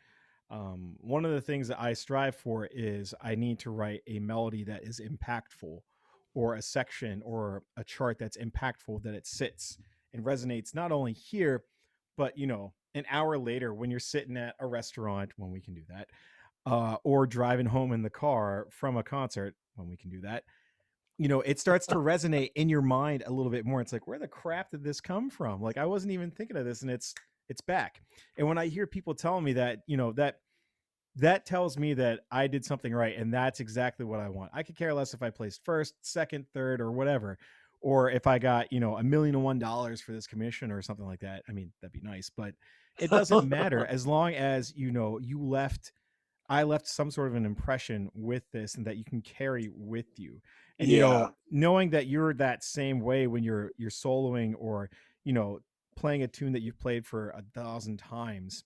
one of the things that I strive for is I need to write a melody that is impactful, or a section or a chart that's impactful, that it sits and resonates not only here, but an hour later when you're sitting at a restaurant, when we can do that, or driving home in the car from a concert, when we can do that. It starts to resonate in your mind a little bit more. It's like, where the crap did this come from? Like, I wasn't even thinking of this, and it's back. And when I hear people telling me that, that tells me that I did something right, and that's exactly what I want. I could care less if I placed first, second, third, or whatever, or if I got $1,000,001 for this commission or something like that. I mean, that'd be nice, but it doesn't matter as long as I left some sort of an impression with this, and that you can carry with you. And Yeah. knowing that you're that same way when you're soloing, or playing a tune that you've played for 1,000 times,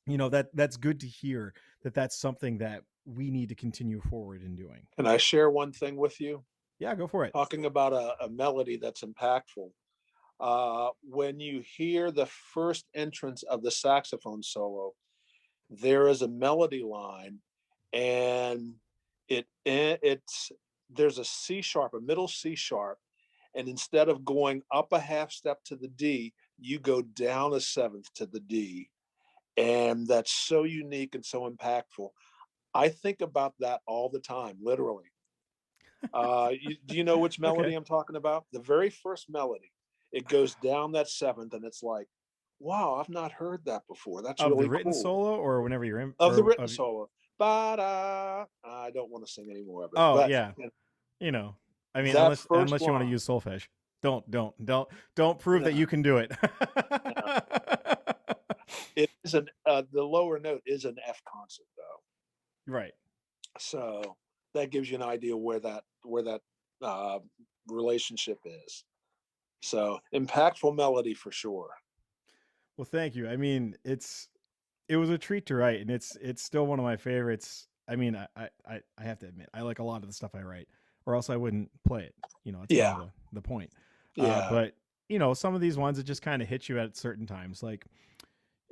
that's good to hear, that that's something that we need to continue forward in doing. Can I share one thing with you? Yeah, go for it. Talking about a melody that's impactful. When you hear the first entrance of the saxophone solo, there is a melody line, and it's there's a C sharp, a middle C sharp, and instead of going up a half step to the D, you go down a seventh to the D, and that's so unique and so impactful. I think about that all the time, literally. Do you know which Okay. melody I'm talking about? The very first melody. It goes down that seventh, and it's like, wow, I've not heard that before. That's Of the really written cool. solo, or whenever you're in, Of the or written of solo. Ba-da. I don't want to sing any more of it, oh but yeah, you know, I mean, that unless first you want to line, use solfege, don't prove that no, you can do it. no, it is the lower note is an F concert though, Right. so that gives you an idea where that uh, relationship is. So impactful melody for sure. Well, thank you. I mean, it was a treat to write, and it's still one of my favorites. I mean, I have to admit, I like a lot of the stuff I write, or else I wouldn't play it. It's kind of Yeah, the point. yeah. But some of these ones that just kind of hit you at certain times. Like,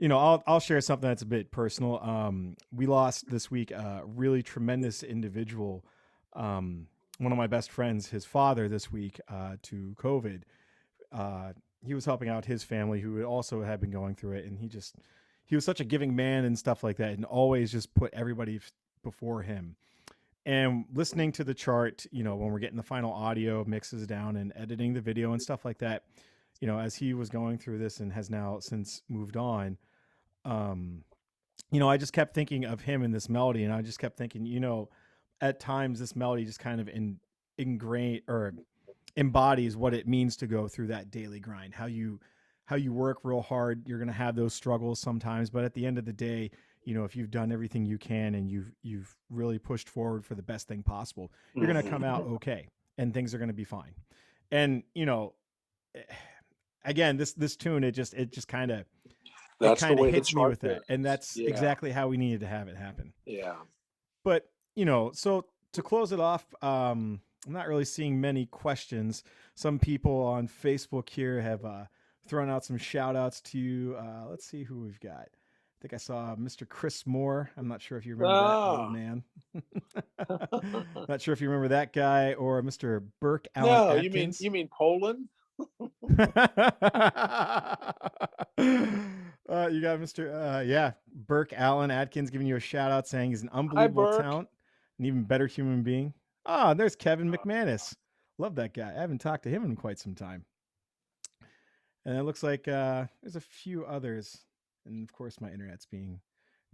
I'll share something that's a bit personal. We lost this week a really tremendous individual. Um, one of my best friends, his father, this week, to COVID. Uh, he was helping out his family, who also had been going through it, and he was such a giving man and stuff like that, and always just put everybody before him. And listening to the chart, when we're getting the final audio mixes down and editing the video and stuff like that, as he was going through this and has now since moved on, um, I just kept thinking of him in this melody, and I just kept thinking, at times this melody just kind of ingrained or embodies what it means to go through that daily grind. How you work real hard, you're going to have those struggles sometimes, but at the end of the day, if you've done everything you can and you've really pushed forward for the best thing possible, you're going to come out okay, and things are going to be fine. And again, this tune, it just kind of hits me with that, and that's exactly how we needed to have it happen. Yeah. But so to close it off, I'm not really seeing many questions. Some people on Facebook here have thrown out some shout outs to you. Let's see who we've got. I think I saw Mr. Chris Moore. I'm not sure if you remember that old man. Not sure if you remember that guy, or Mr. Burke Allen Atkins. You mean Poland? You got Mr. Burke Allen Atkins giving you a shout out, saying he's an unbelievable talent, an even better human being. There's Kevin McManus. Love that guy. I haven't talked to him in quite some time. And it looks like there's a few others. And of course, my internet's being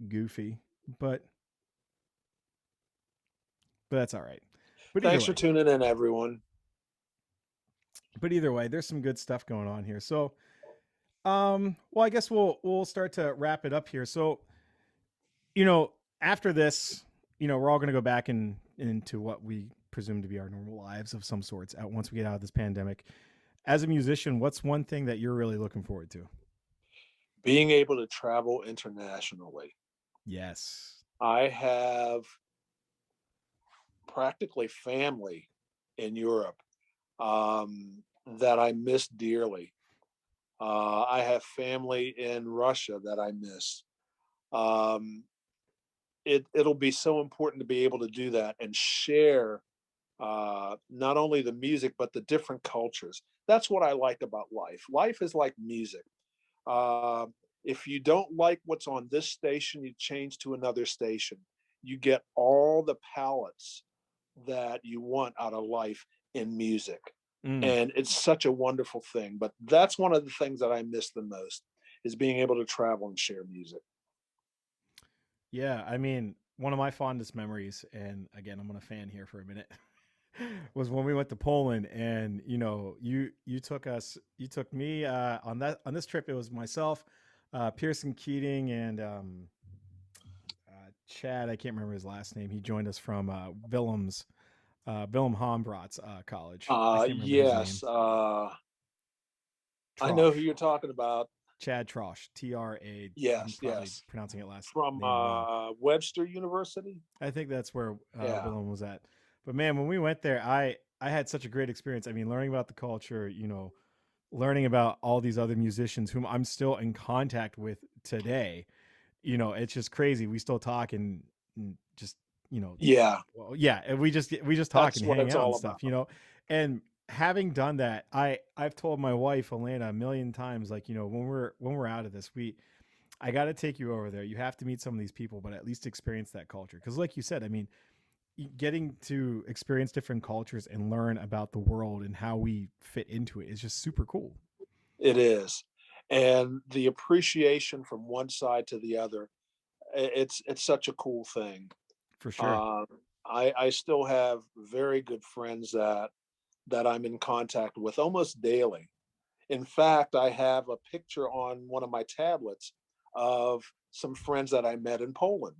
goofy, but that's all right. But thanks for tuning in, everyone. But either way, there's some good stuff going on here. So, I guess we'll start to wrap it up here. So, after this, we're all going to go back into what we presume to be our normal lives of some sorts once we get out of this pandemic. As a musician, what's one thing that you're really looking forward to? Being able to travel internationally. Yes. I have practically family in Europe that I miss dearly. I have family in Russia that I miss. It'll be so important to be able to do that and share not only the music, but the different cultures. That's what I like about life. Life is like music. If you don't like what's on this station, you change to another station. You get all the palettes that you want out of life in music. And it's such a wonderful thing. But that's one of the things that I miss the most, is being able to travel and share music. Yeah, I mean, one of my fondest memories, and again, I'm going to fan here for a minute, was when we went to Poland, and you took me on this trip. It was myself, Pearson Keating, and Chad. I can't remember his last name. He joined us from Willem Hombrat's college. Yes. I know who you're talking about. Chad Trosh, TRA. Yes, pronouncing it last from Webster University. I think that's where Willem was at. But man, when we went there, I had such a great experience. I mean, learning about the culture, learning about all these other musicians whom I'm still in contact with today. It's just crazy. We still talk and just, Yeah. Well, yeah. And we just talk and hang out and stuff, and having done that, I've told my wife, Elena, a million times, like, when we're out of this, I got to take you over there. You have to meet some of these people, but at least experience that culture. Cause like you said, I mean, getting to experience different cultures and learn about the world and how we fit into it is just super cool. It is. And the appreciation from one side to the other, it's such a cool thing. For sure. I still have very good friends that I'm in contact with almost daily. In fact, I have a picture on one of my tablets of some friends that I met in Poland.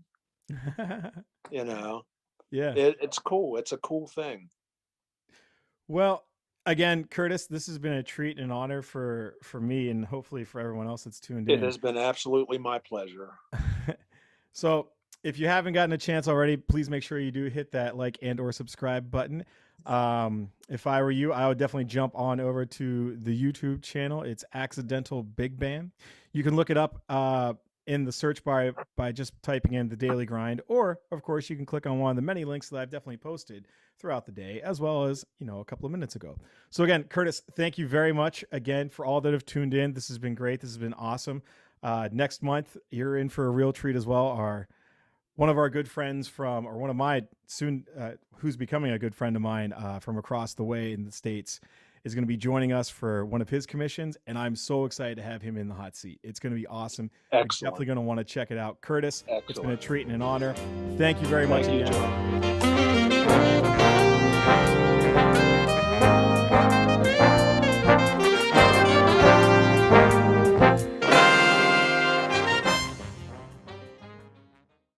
Yeah, it's cool. It's a cool thing. Well, again, Curtis, this has been a treat and honor for me, and hopefully for everyone else that's tuned in. It has been absolutely my pleasure. So if you haven't gotten a chance already, please make sure you do hit that like and or subscribe button. If I were you, I would definitely jump on over to the YouTube channel. It's Accidental Big Band. You can look it up in the search bar by just typing in The Daily Grind, or of course you can click on one of the many links that I've definitely posted throughout the day, as well as a couple of minutes ago. So again, Curtis, thank you very much again for all that have tuned in. This has been great. This has been awesome. Next month you're in for a real treat as well. One of our good friends one of my who's becoming a good friend of mine from across the way in the States, is going to be joining us for one of his commissions, and I'm so excited to have him in the hot seat. It's going to be awesome. Excellent. You're definitely going to want to check it out. Curtis, Excellent. It's been a treat and an honor. Thank you very much again. Thank you, John.